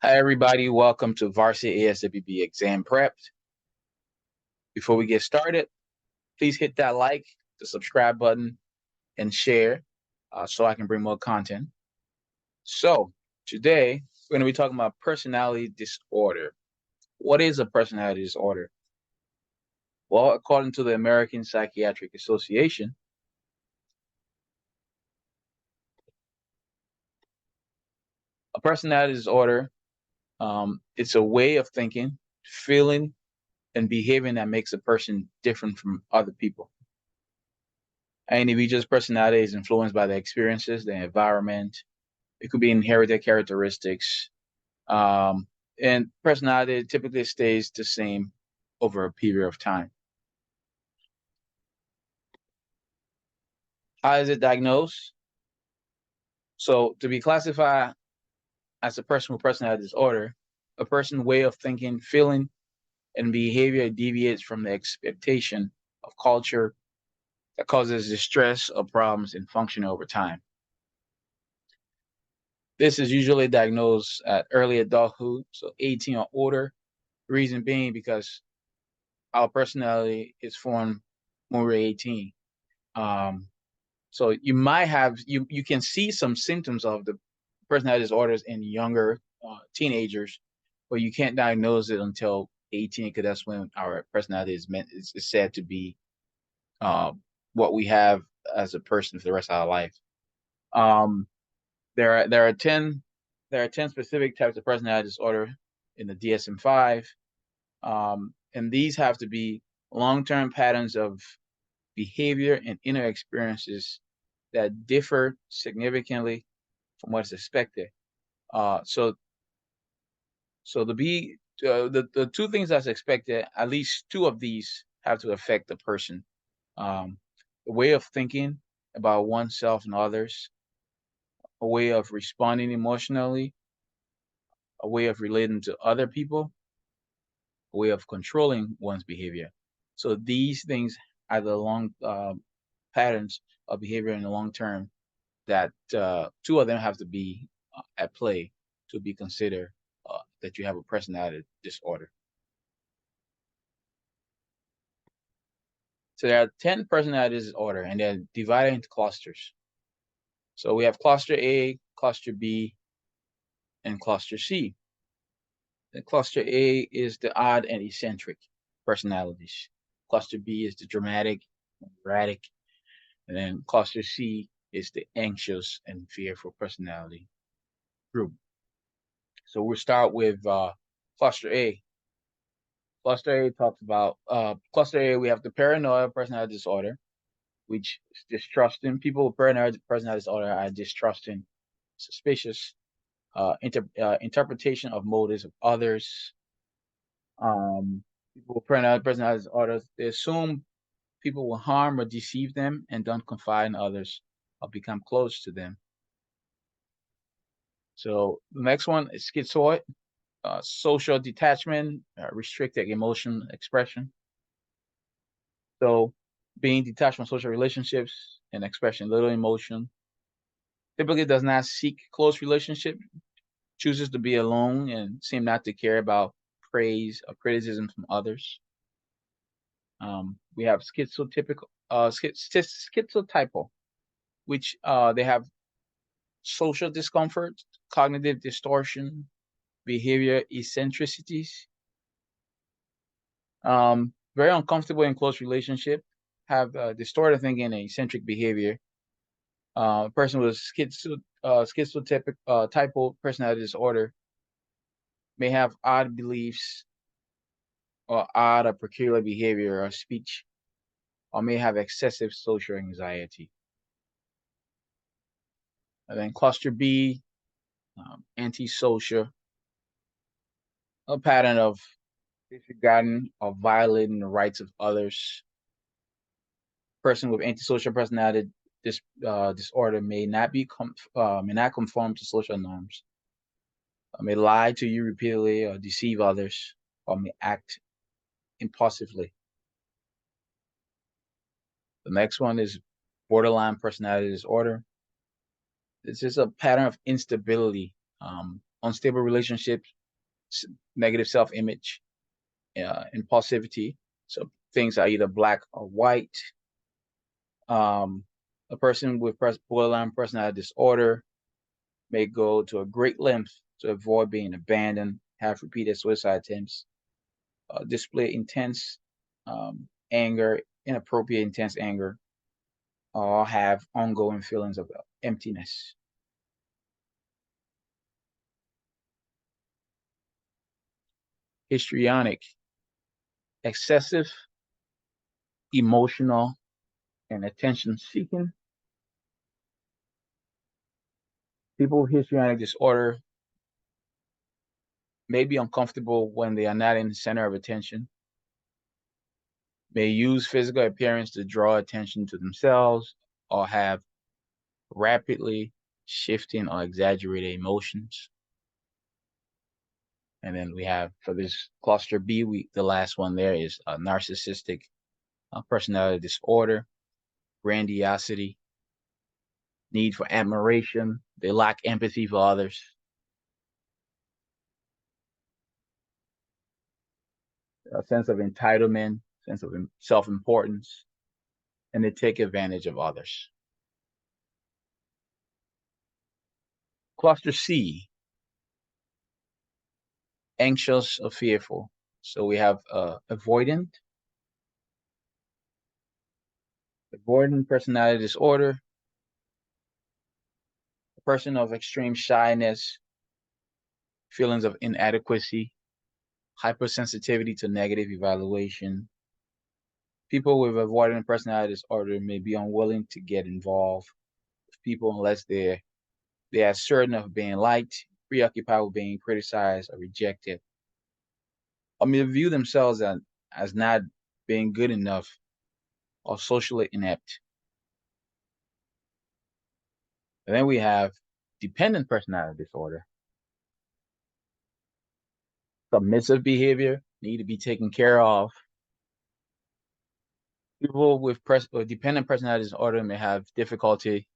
Hi, everybody. Welcome to Varsity ASWB Exam Prep. Before we get started, please hit that like, the subscribe button, and share so I can bring more content. So today, we're going to be talking about personality disorder. What is a personality disorder? Well, according to the American Psychiatric Association, a personality disorder, it's a way of thinking, feeling, and behaving that makes a person different from other people. An individual's personality is influenced by their experiences, their environment. It could be inherited characteristics. And personality typically stays the same over a period of time. How is it diagnosed? So to be classified as a person with personality disorder, a person's way of thinking, feeling, and behavior deviates from the expectation of culture that causes distress or problems in functioning over time. This is usually diagnosed at early adulthood, so 18 or older. Reason being because our personality is formed when we're 18. So you might have you can see some symptoms of the personality disorders in younger teenagers, but you can't diagnose it until 18 because that's when our personality is said to be what we have as a person for the rest of our life. Um, there are 10 specific types of personality disorder in the DSM-5, and these have to be long-term patterns of behavior and inner experiences that differ significantly from what's expected. So the two things that's expected, at least two of these have to affect the person. Um, a way of thinking about oneself and others, a way of responding emotionally, a way of relating to other people, a way of controlling one's behavior. So these things are the long patterns of behavior in the long term that two of them have to be at play to be considered that you have a personality disorder. So there are 10 personality disorder, and they're divided into clusters. So we have cluster A, cluster B, and cluster C. The cluster A is the odd and eccentric personalities. Cluster B is the dramatic and erratic. And then cluster C is the anxious and fearful personality group. So we'll start with cluster A. Cluster A talks about cluster A. We have the paranoid personality disorder, which is distrusting. People with paranoid personality disorder are distrusting, suspicious, interpretation of motives of others. People with paranoid personality disorders, they assume people will harm or deceive them and don't confide in others or become close to them. So the next one is schizoid, social detachment, restricted emotion expression. So being detached from social relationships and expressing little emotion, typically does not seek close relationship, chooses to be alone and seem not to care about praise or criticism from others. We have schizotypal, which they have social discomfort, cognitive distortion, behavior eccentricities, very uncomfortable in close relationship, have distorted thinking and eccentric behavior. A person with schizotypal personality disorder may have odd beliefs or odd or peculiar behavior or speech, or may have excessive social anxiety. And then cluster B, antisocial, a pattern of disregarding or violating the rights of others. Person with antisocial personality disorder may not conform to social norms, may lie to you repeatedly or deceive others, or may act impulsively. The next one is borderline personality disorder. This is a pattern of instability, unstable relationships, negative self-image, impulsivity. So things are either black or white. A person with borderline personality disorder may go to a great length to avoid being abandoned, have repeated suicide attempts, display intense anger, inappropriate intense anger, or have ongoing feelings of emptiness. Histrionic, excessive, emotional, and attention seeking. People with histrionic disorder may be uncomfortable when they are not in the center of attention, may use physical appearance to draw attention to themselves, or have rapidly shifting or exaggerated emotions. And then we have, for this cluster B, the last one there is narcissistic personality disorder, grandiosity, need for admiration. They lack empathy for others. A sense of entitlement, sense of self-importance, and they take advantage of others. Cluster C, anxious or fearful. So we have avoidant personality disorder, a person of extreme shyness, feelings of inadequacy, hypersensitivity to negative evaluation. People with avoidant personality disorder may be unwilling to get involved with people unless they are certain of being liked, preoccupied with being criticized or rejected, or may view themselves as not being good enough or socially inept. And then we have dependent personality disorder. Submissive behavior, need to be taken care of. People with dependent personality disorder may have difficulty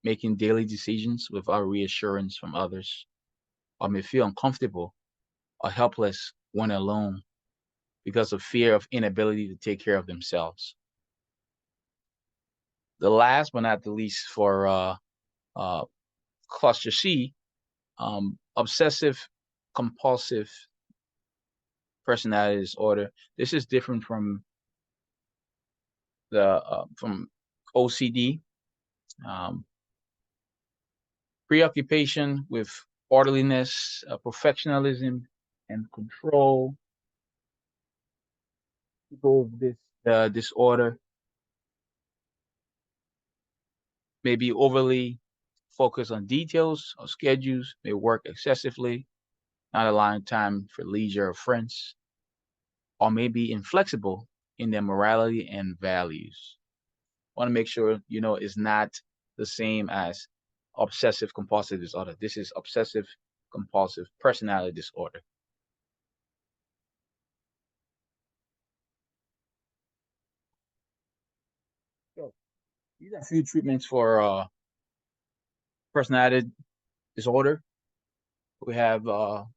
making daily decisions without reassurance from others, or may feel uncomfortable or helpless when alone because of fear of inability to take care of themselves. The last but not the least for cluster C, obsessive compulsive personality disorder. This is different from from OCD. Preoccupation with orderliness, perfectionism, and control. People with this disorder may be overly focused on details or schedules, may work excessively, not allowing time for leisure or friends, or may be inflexible in their morality and values. Want to make sure you know it's not the same as obsessive compulsive disorder. This is obsessive compulsive personality disorder. So these are a few treatments for personality disorder. We have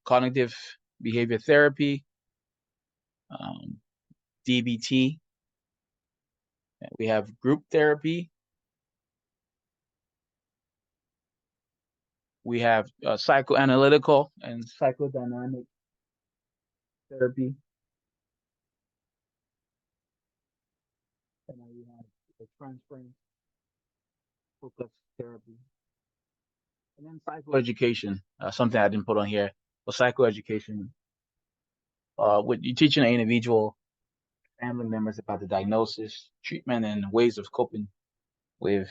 cognitive behavior therapy, DBT. We have group therapy. We have psychoanalytical and psychodynamic therapy. And then we have the transference focus therapy. And then psychoeducation, something I didn't put on here. But psychoeducation, with you teaching an individual, family members about the diagnosis, treatment, and ways of coping with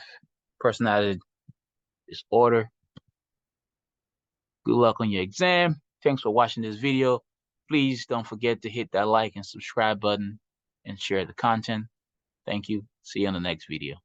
personality disorder. Good luck on your exam. Thanks for watching this video. Please don't forget to hit that like and subscribe button and share the content. Thank you. See you on the next video.